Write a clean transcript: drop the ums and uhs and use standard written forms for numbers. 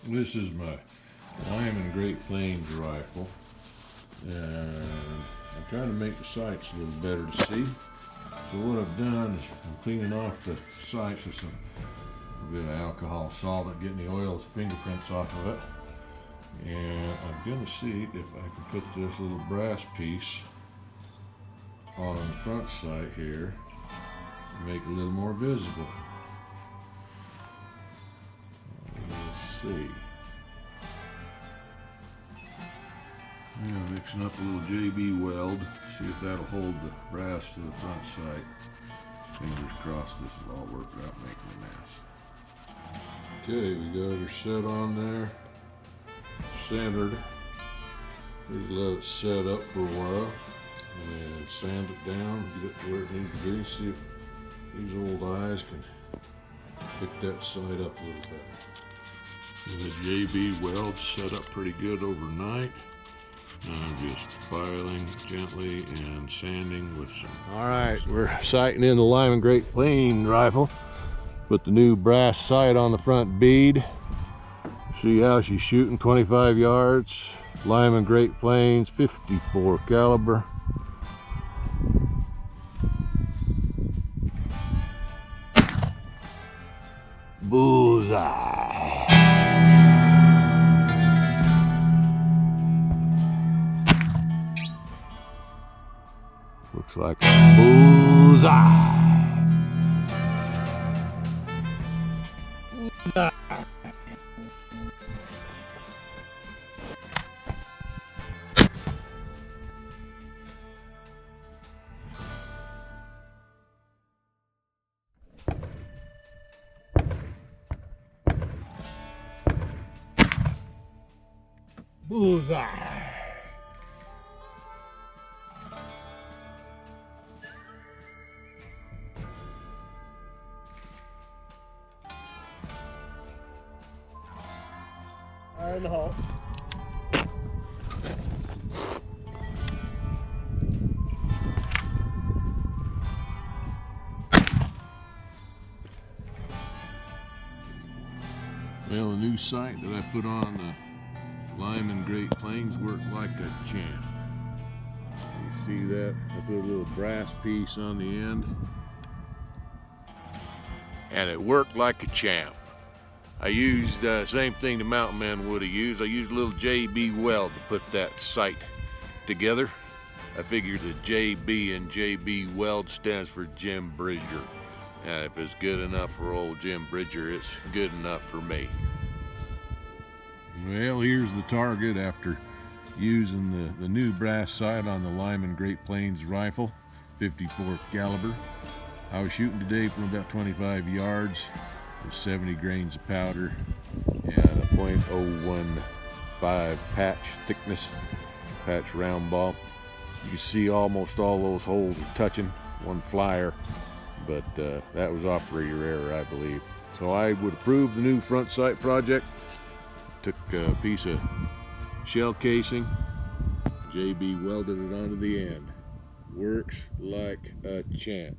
This is my Lyman Great Plains Rifle, and I'm trying to make the sights a little better to see. So what I've done is I'm cleaning off the sights with a bit of alcohol solvent, getting the oil's fingerprints off of it. And I'm going to see if I can put this little brass piece on the front sight here and make it a little more visible. Let's see. Yeah, mixing up a little JB weld, see if that'll hold the brass to the front sight. Fingers crossed this will all work out making a mess. Okay, we got her set on there, centered. Just let it set up for a while and sand it down, get it to where it needs to be. See if these old eyes can pick that sight up a little bit. The JB weld set up pretty good overnight. I'm just filing gently and sanding with some. All right, we're sighting in the Lyman Great Plains Rifle. Put the new brass sight on the front bead. See how she's shooting, 25 yards. Lyman Great Plains, 54 caliber. Bullseye. Looks like a bullseye. Bullseye. Fire in the hole. Well, the new sight that I put on the Lyman Great Plains worked like a champ. You see that? I put a little brass piece on the end, and it worked like a champ. I used the same thing the mountain man would have used. I used a little JB weld to put that sight together. I figured the JB and JB weld stands for Jim Bridger. And if it's good enough for old Jim Bridger, it's good enough for me. Well, here's the target after using the new brass sight on the Lyman Great Plains Rifle, 54 caliber. I was shooting today from about 25 yards with 70 grains of powder and a .015 patch thickness, patch round ball. You can see almost all those holes are touching, one flyer, but that was operator error, I believe. So I would approve the new front sight project. Took a piece of shell casing, JB welded it onto the end. Works like a champ.